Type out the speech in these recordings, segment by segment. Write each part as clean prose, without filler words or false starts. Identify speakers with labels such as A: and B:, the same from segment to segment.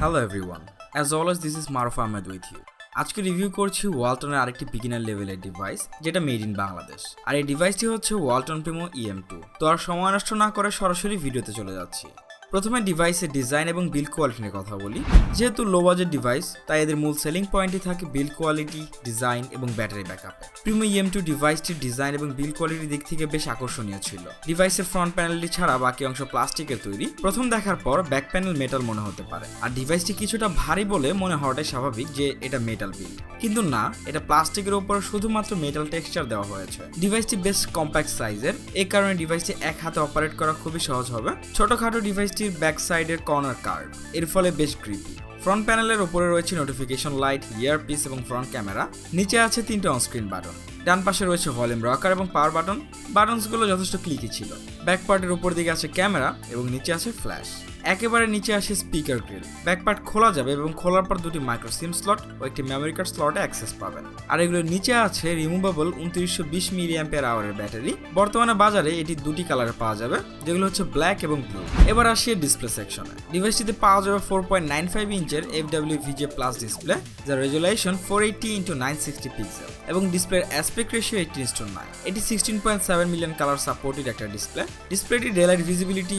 A: Hello everyone, as always this is Maruf Ahmed with you. আজকে review করছি ওয়ালটনের আরেকটি beginner লেভেলের ডিভাইস যেটা মেড ইন বাংলাদেশ। আর এই ডিভাইসটি হচ্ছে ওয়ালটন প্রিমো EM2। তো আর সময় নষ্ট না করে সরাসরি ভিডিওতে চলে যাচ্ছি। প্রথমে ডিভাইসের ডিজাইন এবং বিল্ড কোয়ালিটি নিয়ে কথা বলি। যেহেতু লো বাজেট ডিভাইস তাই এদের মূল সেলিং পয়েন্টই থাকে বিল্ড কোয়ালিটি, ডিজাইন এবং ব্যাটারি ব্যাকআপ। প্রিমো EM2 ডিভাইসটির ডিজাইন এবং বিল্ড কোয়ালিটির দিক থেকে বেশ আকর্ষণীয় ছিল। ডিভাইসের ফ্রন্ট প্যানেলটি ছাড়া বাকি অংশ প্লাস্টিকের তৈরি। প্রথম দেখার পর ব্যাক প্যানেল মেটাল মনে হতে পারে, আর ডিভাইসটি কিছুটা ভারী বলে মনে হওয়াটাই স্বাভাবিক যে এটা মেটাল বিল্ড, কিন্তু না, এটা প্লাস্টিকের উপর শুধুমাত্র মেটাল টেক্সচার দেওয়া হয়েছে। ডিভাইসটি বেশ কম্প্যাক্ট সাইজের, এই কারণে ডিভাইসটি এক হাতে অপারেট করা খুবই সহজ হবে। ছোটখাটো ডিভাইসটির ব্যাক সাইডের কর্নার কার্ভ এর ফলে বেশ গ্রিপি। ফ্রন্ট প্যানেলের উপরে রয়েছে নোটিফিকেশন লাইট, ইয়ারপিস এবং ফ্রন্ট ক্যামেরা। নিচে আছে 3টে অনস্ক্রিন বাটন। ডান পাশে রয়েছে ভলিউম রকার এবং পাওয়ার বাটন। বাটনসগুলো যথেষ্ট ক্লিকি ছিল। ব্যাক পার্টের উপর দিকে আছে ক্যামেরা এবং নিচে আছে ফ্ল্যাশ। একেবারে নিচে আসে স্পিকার গ্রিল। ব্যাক পার্ট খোলা যাবে এবং খোলার পর দুটি মাইক্রো সিম স্লট ও একটি মেমোরি কার্ড স্লটে অ্যাক্সেস পাবেন। আর এগুলোর নিচে আছে রিমুভেবল 2920 mAh ব্যাটারি। বর্তমানে বাজারে এটি দুটি কালারে পাওয়া যাবে, যেগুলো হচ্ছে ব্ল্যাক এবং ব্লু। এবার আসি ডিসপ্লে সেকশনে। ডিভাইসটিতে পাওয়া যাবে 4.95 ইঞ্চের FWVGA প্লাস ডিসপ্লে, যার রেজুলেশন 480x960 পিক্সেল এবং ডিসপ্লের অ্যাসপেক্ট রেশিও 18:9। এটি 16.7 মিলিয়ন কালার সাপোর্টেড একটা ডিসপ্লে। ডিসপ্লেটি ডেলাইট ভিজিবিলিটি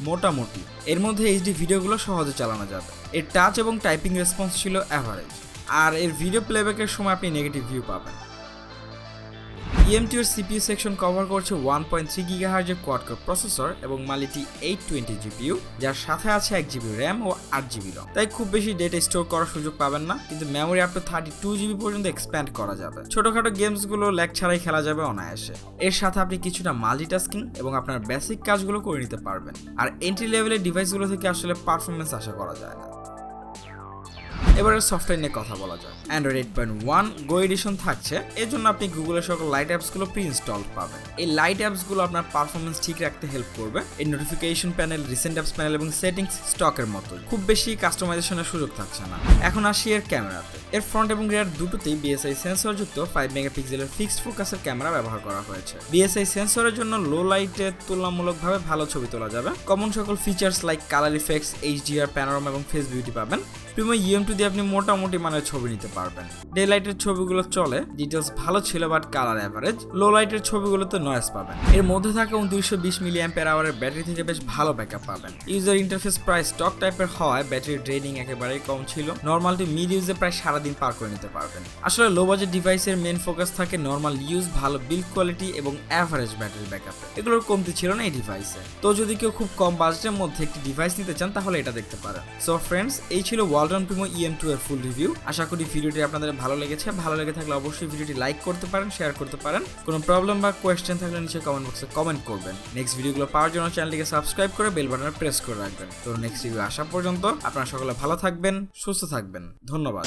A: মোটামুটি, এর মধ্যে এইচডি ভিডিওগুলো সহজে চালানো যাবে। এর টাচ এবং টাইপিং রেসপন্স ছিল অ্যাভারেজ, আর এর ভিডিও প্লেব্যাকের সময় আপনি নেগেটিভ ভিউ পাবেন। EM2 এর CPU সেকশন কভার করছে 1.3 GHz এর কোয়াড কোর প্রসেসর এবং মাল্টি 820 GPU, যার সাথে আছে 1GB RAM ও 8GB ROM। তাই খুব বেশি ডেটা স্টোর করার সুযোগ পাবেন না, কিন্তু মেমোরি আপ টু 32GB পর্যন্ত এক্সপ্যান্ড করা যাবে। ছোটখাটো গেমসগুলো ল্যাগ ছাড়াই খেলা যাবে অনায়াসে। এর সাথে আপনি কিছুটা মাল্টিটাস্কিং এবং আপনার বেসিক কাজগুলো করে নিতে পারবেন। আর এন্ট্রি লেভেলের ডিভাইসগুলো থেকে আসলে পারফরমেন্স আশা করা যায় না। এবারে সফটওয়্যার নিয়ে কথা বলা যায়। অ্যান্ড্রয়েড 8.1 গো এডিশন থাকছে, এর জন্য আপনি গুগলের সকল লাইট অ্যাপসগুলো প্রি ইনস্টল পাবেন। এই লাইট অ্যাপসগুলো আপনার পারফরমেন্স ঠিক রাখতে হেল্প করবে। এই notification panel, recent apps panel এবং সেটিংস স্টকের মতো খুব বেশি কাস্টমাইজেশনের সুযোগ থাকছে না। এখন আসি এর ক্যামেরাতে। এর ফ্রন্ট এবং রিয়ার দুটোতেই BSI সেন্সরযুক্ত 5 মেগাপিক্সেলের ফিক্সড ফোকাসের ক্যামেরা ব্যবহার করা হয়েছে। BSI সেন্সরের জন্য লো লাইটে তুলনামূলকভাবে ভালো ছবি তোলা যাবে। কমন সকল features like colour effects, HDR, panorama এবং ফেস বিউটি পাবেন। প্রিমো EM2 দিয়ে আপনি মোটামুটি মানের ছবি নিতে পারবেন। ডে লাইটের ছবিগুলো চলে, ডিটেলস ভালো ছিল বাট কালার অ্যাভারেজ। লো লাইটের ছবিগুলোতে নয়েজ পাবেন। এর মধ্যে থাকা 2920 mAh এর ব্যাটারি থেকে বেশ ভালো ব্যাকআপ পাবেন। ইউজার ইন্টারফেস প্রায় স্টক টাইপের হওয়ায় ব্যাটারি ড্রেনিং একেবারেই কম ছিল। নর্মাল টু মিড ইউজে প্রায় সারাদিন পার করে নিতে পারবেন। আসলে লো বাজেট ডিভাইসের মেন ফোকাস থাকে নর্মাল ইউজ, ভালো বিল্ড কোয়ালিটি এবং অ্যাভারেজ ব্যাটারি ব্যাকআপ। এগুলোর কমতি ছিল না এই ডিভাইসে। তো যদি কেউ খুব কম বাজেটের মধ্যে একটি ডিভাইস নিতে চান তাহলে এটা দেখতে পারেন। সো ফ্রেন্ডস, এই ছিল ওয়ালটন প্রিমো EM2 এর ফুল রিভিউ। আশা করি ভিডিওটি আপনাদের ভালো লেগেছে। ভালো লেগে থাকলে অবশ্যই ভিডিওটি লাইক করতে পারেন, শেয়ার করতে পারেন। কোনো প্রবলেম বা কোয়েশ্চেন থাকলে নিচে কমেন্ট বক্সে কমেন্ট করবেন। নেক্সট ভিডিওগুলো পাওয়ার জন্য চ্যানেলটিকে সাবস্ক্রাইব করে বেল বাটনে প্রেস করে রাখবেন। তো নেক্সট রিভিউ আসা পর্যন্ত আপনারা সকলে ভালো থাকবেন, সুস্থ থাকবেন। ধন্যবাদ।